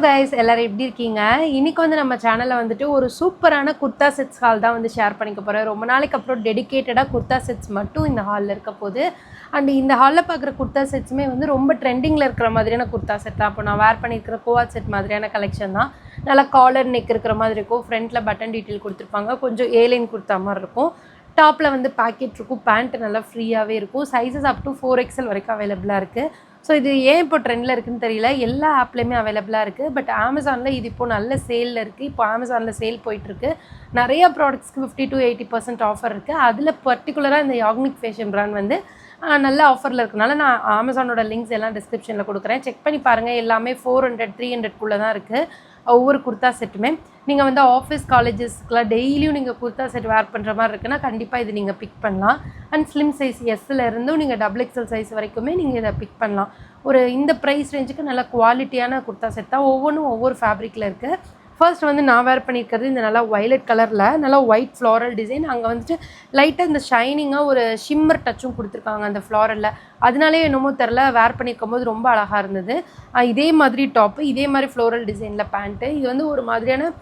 Guys, எல்லாரும் எப்படி இருக்கீங்க? இன்னைக்கு வந்து நம்ம சேனல்ல வந்துட்டு ஒரு சூப்பரான குர்தா செட்ஸ் ஹால் தான் வந்து ஷேர் பண்ணிக்க போறேன். ரொம்ப நாளைக்கு அப்புறம் டெடிகேட்டடாக குர்தா செட்ஸ் மட்டும் இந்த ஹாலில் இருக்க போகுது. அண்ட் இந்த ஹாலில் பார்க்குற குர்தா செட்ஸுமே வந்து ரொம்ப ட்ரெண்டிங்கில் இருக்கிற மாதிரியான குர்தா செட் தான். அப்போ நான் வேர் பண்ணியிருக்கிற கோவா செட் மாதிரியான கலெக்ஷன் தான். நல்லா காலர் நெக் இருக்கிற மாதிரி இருக்கும். ஃப்ரண்ட்டில் பட்டன் டீட்டெயில் கொடுத்துருப்பாங்க. கொஞ்சம் ஏலைன் குர்தா மாதிரி இருக்கும். டாப்பில் வந்து பேக்கெட் இருக்கும். பேண்ட்டு நல்லா ஃப்ரீயாகவே இருக்கும். சைஸஸ் அப் டு 4XL வரைக்கும் அவைலபிளாக இருக்குது. ஸோ இது ஏன் இப்போ ட்ரெண்டில் இருக்குதுன்னு தெரியல. எல்லா ஆப்லேயுமே அவைலபிளாக இருக்குது. பட் அமேசானில் இது இப்போது நல்ல சேலில் இருக்குது. இப்போ அமேசானில் சேல் போயிட்டுருக்கு. நிறைய ப்ராடக்ட்ஸ்க்கு 50 to 80% ஆஃபர் இருக்குது. அதில் பர்டிகுலராக இந்த யாக்னிக் ஃபேஷன் பிராண்ட் வந்து நல்ல ஆஃபரில் இருக்கனால நான் அமேசானோட லிங்க்ஸ் எல்லாம் டிஸ்கிரிப்ஷனில் கொடுக்குறேன். செக் பண்ணி பாருங்கள். எல்லாமே 400 300 தான் இருக்குது ஒவ்வொரு குர்தா செட்டுமே. நீங்கள் வந்து ஆஃபீஸ் காலேஜஸ்க்குலாம் டெய்லியும் நீங்கள் குர்தா செட் வேர் பண்ணுற மாதிரி இருக்குன்னா கண்டிப்பாக இது நீங்கள் பிக் பண்ணலாம். அண்ட் ஸ்லிம் சைஸ் எஸ்ஸில் இருந்தும் நீங்கள் XXL சைஸ் வரைக்குமே நீங்கள் இதை பிக் பண்ணலாம். இந்த ப்ரைஸ் ரேஞ்சுக்கு நல்ல குவாலிட்டியான குர்தா செட் தான். ஒவ்வொன்றும் ஒவ்வொரு ஃபேப்ரிக்கில் இருக்குது. ஃபர்ஸ்ட் வந்து நான் வேர் பண்ணியிருக்கிறது இந்த நல்லா வயலட் கலரில் நல்லா ஒயிட் ஃப்ளாரல் டிசைன். அங்கே வந்துட்டு லைட்டாக இந்த ஷைனிங்காக ஒரு ஷிம்மர் டச்சும் கொடுத்துருக்காங்க அந்த ஃப்ளாரலில். அதனாலே என்னமோ தெரில, வேர் பண்ணியிருக்கும் போது ரொம்ப அழகாக இருந்தது. இதே மாதிரி டாப்பு, இதே மாதிரி ஃப்ளோரல் டிசைனில் பேண்ட்டு. இது வந்து ஒரு மாதிரியான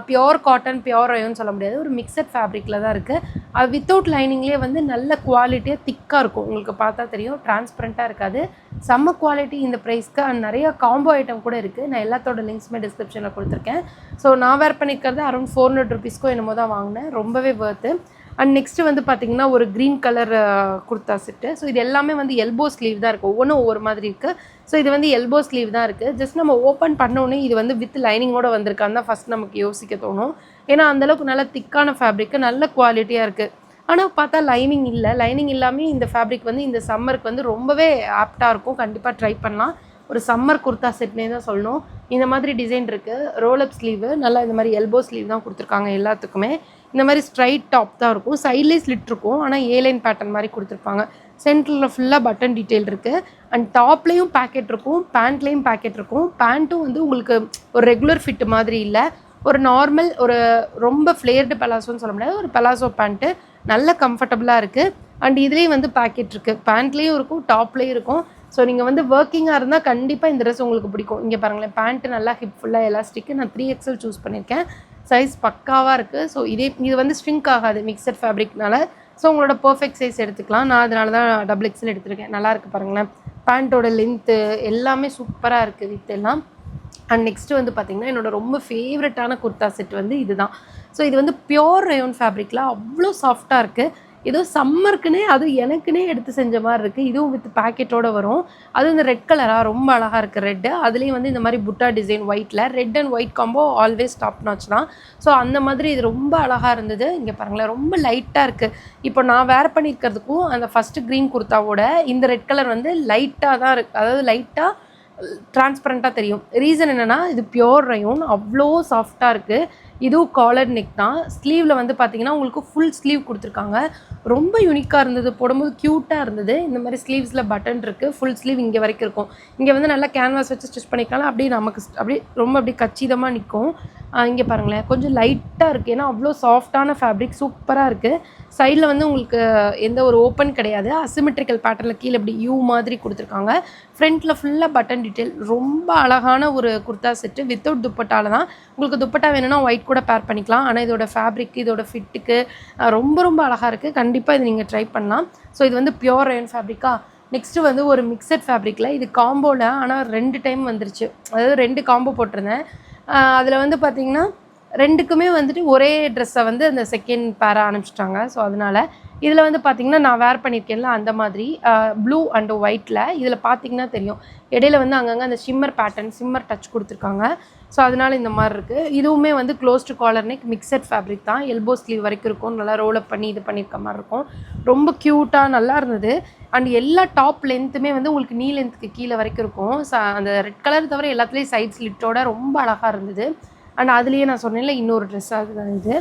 பியோர் காட்டன் பியோர் ரயோன்னு சொல்ல முடியாது, ஒரு மிக்சட் ஃபேப்ரிக்கில் தான் இருக்குது. அது வித்தவுட் லைனிங்லேயே வந்து நல்ல குவாலிட்டியாக திக்காக இருக்கும். உங்களுக்கு பார்த்தா தெரியும், டிரான்ஸ்பரண்ட்டாக இருக்காது. செம்ம குவாலிட்டி இந்த ப்ரைஸ்க்கு. அண்ட் நிறையா காம்போ ஐட்டம் கூட இருக்குது. நான் எல்லாத்தோட லிங்க்ஸுமே டிஸ்கிரிப்ஷனில் கொடுத்துருக்கேன். ஸோ நான் வேர் பண்ணிக்கிறது அரௌண்ட் 400 rupeesக்கோ என்னமோ தான் வாங்கினேன். ரொம்பவே ஒர்த்து. அண்ட் நெக்ஸ்ட்டு வந்து பார்த்திங்கன்னா ஒரு green colour kurta set. So இது எல்லாமே வந்து எல்போ ஸ்லீவ் தான் இருக்குது. ஒவ்வொன்றும் ஒவ்வொரு மாதிரி இருக்குது. ஸோ இது வந்து எல்போ ஸ்லீவ் தான் இருக்குது. ஜஸ்ட் நம்ம ஓப்பன் பண்ணோன்னே இது வந்து வித் லைனிங்கோடு வந்திருக்கான்னு தான் ஃபஸ்ட் நமக்கு யோசிக்க தோணும். ஏன்னா அந்தளவுக்கு நல்ல திக்கான ஃபேப்ரிக்கு, நல்ல குவாலிட்டியாக இருக்குது. ஆனால் பார்த்தா லைனிங் இல்லை. லைனிங் இல்லாமல் இந்த ஃபேப்ரிக் வந்து இந்த சம்மருக்கு வந்து ரொம்பவே ஆப்டாக இருக்கும். கண்டிப்பாக ட்ரை பண்ணலாம். ஒரு சம்மர் குர்தா செட்னே தான் சொல்லணும். இந்த மாதிரி டிசைன் இருக்குது. ரோலப் ஸ்லீவு, நல்லா இந்த மாதிரி எல்போ ஸ்லீவ் தான் கொடுத்துருக்காங்க எல்லாத்துக்குமே. இந்த மாதிரி ஸ்ட்ரைட் டாப் தான் இருக்கும். சைட்லேயே ஸ்லிட் இருக்கும். ஆனால் ஏலைன் பேட்டர்ன் மாதிரி கொடுத்துருப்பாங்க. சென்டரில் ஃபுல்லாக பட்டன் டீட்டெயில் இருக்குது. அண்ட் டாப்லேயும் பேக்கெட் இருக்கும், பேண்ட்லேயும் பேக்கெட் இருக்கும். பேண்ட்டும் வந்து உங்களுக்கு ஒரு ரெகுலர் ஃபிட் மாதிரி இல்லை, ஒரு நார்மல், ஒரு ரொம்ப ஃப்ளேர்டு பலாசோன்னு சொல்ல முடியாது, ஒரு பலாசோ பேண்ட்டு. நல்ல கம்ஃபர்டபுளாக இருக்குது. அண்ட் இதுலேயும் வந்து பேக்கெட் இருக்குது. பேண்ட்லேயும் இருக்கும், டாப்லேயும் இருக்கும். ஸோ நீங்கள் வந்து ஒர்க்கிங்காக இருந்தால் கண்டிப்பாக இந்த ட்ரெஸ் உங்களுக்கு பிடிக்கும். இங்கே பாருங்களேன், பேண்ட்டு நல்லா ஹிப் ஃபுல்லாக எலாஸ்டிக்கு. நான் 3XL சூஸ் பண்ணியிருக்கேன். சைஸ் பக்காவாக இருக்குது. ஸோ இது வந்து ஸ்ட்ரிங்க் ஆகாது மிக்சட் ஃபேப்ரிக்னால. ஸோ உங்களோட பர்ஃபெக்ட் சைஸ் எடுத்துக்கலாம். நான் அதனால தான் XXL எடுத்திருக்கேன். நல்லாயிருக்கு பாருங்களேன். பேண்ட்டோட லென்த்து எல்லாமே சூப்பராக இருக்குது வித் எல்லாம். அண்ட் நெக்ஸ்ட்டு வந்து பார்த்திங்கன்னா என்னோடய ரொம்ப ஃபேவரட்டான குர்தா செட் வந்து இது தான். ஸோ இது வந்து பியோர் ரயோன் ஃபேப்ரிக்கில் அவ்வளோ சாஃப்டாக இருக்குது. ஏதோ சம்மருக்குன்னே அது எனக்குன்னே எடுத்து செஞ்ச மாதிரி இருக்குது. இதுவும் வித் பேக்கெட்டோடு வரும். அதுவும் இந்த ரெட் கலராக ரொம்ப அழகாக இருக்குது. ரெட்டு அதுலேயும் வந்து இந்த மாதிரி புட்டா டிசைன் ஒயிட்டில். Red and white combo always top notch தான். ஸோ அந்த மாதிரி இது ரொம்ப அழகாக இருந்தது. இங்கே பாருங்களேன், ரொம்ப லைட்டாக இருக்குது. இப்போ நான் வேர் பண்ணியிருக்கிறதுக்கும் அந்த ஃபஸ்ட்டு க்ரீன் குர்த்தாவோட இந்த ரெட் கலர் வந்து லைட்டாக தான் இருக்குது. அதாவது லைட்டாக டிரான்ஸ்பரண்ட்டாக தெரியும். ரீசன் என்னென்னா இது பியோர் ரயோன், அவ்வளோ சாஃப்டாக இருக்குது. இதுவும் காலர் நெக் தான். ஸ்லீவில் வந்து பார்த்திங்கன்னா உங்களுக்கு ஃபுல் ஸ்லீவ் கொடுத்துருக்காங்க. ரொம்ப யூனிக்காக இருந்தது. போடும்போது க்யூட்டாக இருந்தது. இந்த மாதிரி ஸ்லீவ்ஸில் பட்டன் இருக்குது. ஃபுல் ஸ்லீவ் இங்கே வரைக்கும் இருக்கும். இங்கே வந்து நல்லா கேன்வாஸ் வச்சு ஸ்டிச் பண்ணிக்கலாம். அப்படியே நமக்கு அப்படியே ரொம்ப அப்படியே கச்சிதமாக நிற்கும். இங்கே பாருங்களேன், கொஞ்சம் லைட்டாக இருக்குது. ஏன்னா அவ்வளோ சாஃப்டான ஃபேப்ரிக், சூப்பராக இருக்குது. சைடில் வந்து உங்களுக்கு எந்த ஒரு ஓப்பன் கிடையாது. அசிமெட்ரிக்கல் பேட்டர்னில் கீழே இப்படி யூ மாதிரி கொடுத்துருக்காங்க. ஃப்ரண்ட்டில் ஃபுல்லாக பட்டன் டீட்டெயில். ரொம்ப அழகான ஒரு குர்தா செட்டு. வித்தவுட் துப்பட்டாவில் தான். உங்களுக்கு துப்பட்டா வேணும்னா ஒயிட் கூட பேர் பண்ணிக்கலாம். ஆனால் இதோட ஃபேப்ரிக்கு, இதோட ஃபிட்டுக்கு ரொம்ப ரொம்ப அழகாக இருக்குது. கண்டிப்பாக இது நீங்கள் ட்ரை பண்ணலாம். ஸோ இது வந்து பியோர் ரயோன் ஃபேப்ரிக்கா. நெக்ஸ்ட்டு வந்து ஒரு மிக்சட் ஃபேப்ரிக்கில் இது காம்போவில், ஆனால் 2 டைம் வந்துருச்சு. அதாவது 2 காம்போ போட்டிருந்தேன். அதில் வந்து பார்த்திங்கன்னா 2க்குமே வந்துட்டு ஒரே ட்ரெஸ்ஸை வந்து அந்த செகண்ட் பேராக அனுப்பிச்சிட்டாங்க. ஸோ அதனால் இதில் வந்து பார்த்திங்கன்னா நான் வேர் பண்ணியிருக்கேன்ல அந்த மாதிரி ப்ளூ அண்ட் ஒயிட்டில். இதில் பார்த்திங்கன்னா தெரியும், இடையில வந்து அங்கங்கே அந்த ஷிம்மர் பேட்டர்ன், ஷிம்மர் டச் கொடுத்துருக்காங்க. ஸோ அதனால் இந்த மாதிரி இருக்குது. இதுவுமே வந்து closed collar neck mixed fabric தான். எல்போ ஸ்லீவ் வரைக்கும் இருக்கும். நல்லா ரோலப் பண்ணி இது பண்ணியிருக்க மாதிரி இருக்கும். ரொம்ப க்யூட்டாக நல்லா இருந்தது. அண்ட் எல்லா டாப் லென்த்துமே வந்து உங்களுக்கு நீ லென்த்துக்கு கீழே வரைக்கும் இருக்கும். அந்த ரெட் கலர் தவிர எல்லாத்துலேயும் சைட் ஸ்லிட்டோட ரொம்ப அழகாக இருந்தது. அண்ட் அதுலேயே நான் சொன்னேன்ல இன்னொரு ட்ரெஸ்ஸாக தான் இது.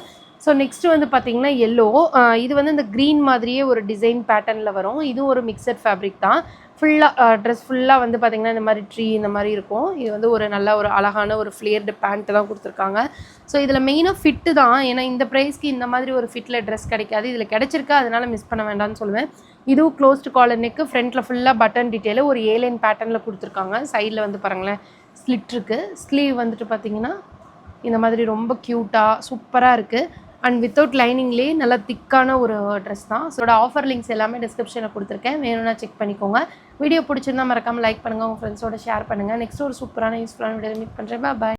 ஸோ நெக்ஸ்ட்டு வந்து பார்த்திங்கன்னா எல்லோ. இது வந்து இந்த க்ரீன் மாதிரியே ஒரு டிசைன் பேட்டர்னில் வரும். இதுவும் ஒரு மிக்சட் ஃபேப்ரிக் தான். ஃபுல்லாக ட்ரெஸ் ஃபுல்லாக வந்து பார்த்திங்கன்னா இந்த மாதிரி ட்ரீ இந்த மாதிரி இருக்கும். இது வந்து ஒரு நல்ல ஒரு அழகான ஒரு ஃப்ளேர்டு பேண்ட்டு தான் கொடுத்துருக்காங்க. ஸோ இதில் மெயினாக ஃபிட்டு தான். ஏன்னா இந்த ப்ரைஸ்க்கு இந்த மாதிரி ஒரு ஃபிட்டில் ட்ரெஸ் கிடைக்காது. இதில் கிடச்சிருக்கா, அதனால் மிஸ் பண்ண வேண்டாம்னு சொல்லுவேன். இதுவும் க்ளோஸ்டு காலர் நெக்கு. ஃப்ரண்ட்டில் ஃபுல்லாக பட்டன் டீட்டெயிலு ஒரு ஏலைன் பேட்டர்னில் கொடுத்துருக்காங்க. சைடில் வந்து பாருங்களேன், ஸ்லிட் இருக்குது. ஸ்லீவ் வந்துட்டு பார்த்தீங்கன்னா இந்த மாதிரி ரொம்ப க்யூட்டாக சூப்பராக இருக்குது. அண்ட் வித்தவுட் லைனிங்லேயே நல்லா திக்கான ஒரு ட்ரெஸ் தான். ஸோ ஆஃபர் லிங்க்ஸ் எல்லாமே டிஸ்கிரிப்ஷனில் கொடுத்துருக்கேன், வேணும்னா செக் பண்ணிக்கோங்க. வீடியோ பிடிச்சிருந்தா மறக்காமல் லைக் பண்ணுங்கள், உங்கள் ஃப்ரெண்ட்ஸோட ஷேர் பண்ணுங்கள். நெக்ஸ்ட் ஒரு சூப்பரான யூஸ்ஃபுல்லான வீடியோ மீட் பண்ணுறேன். பாய்.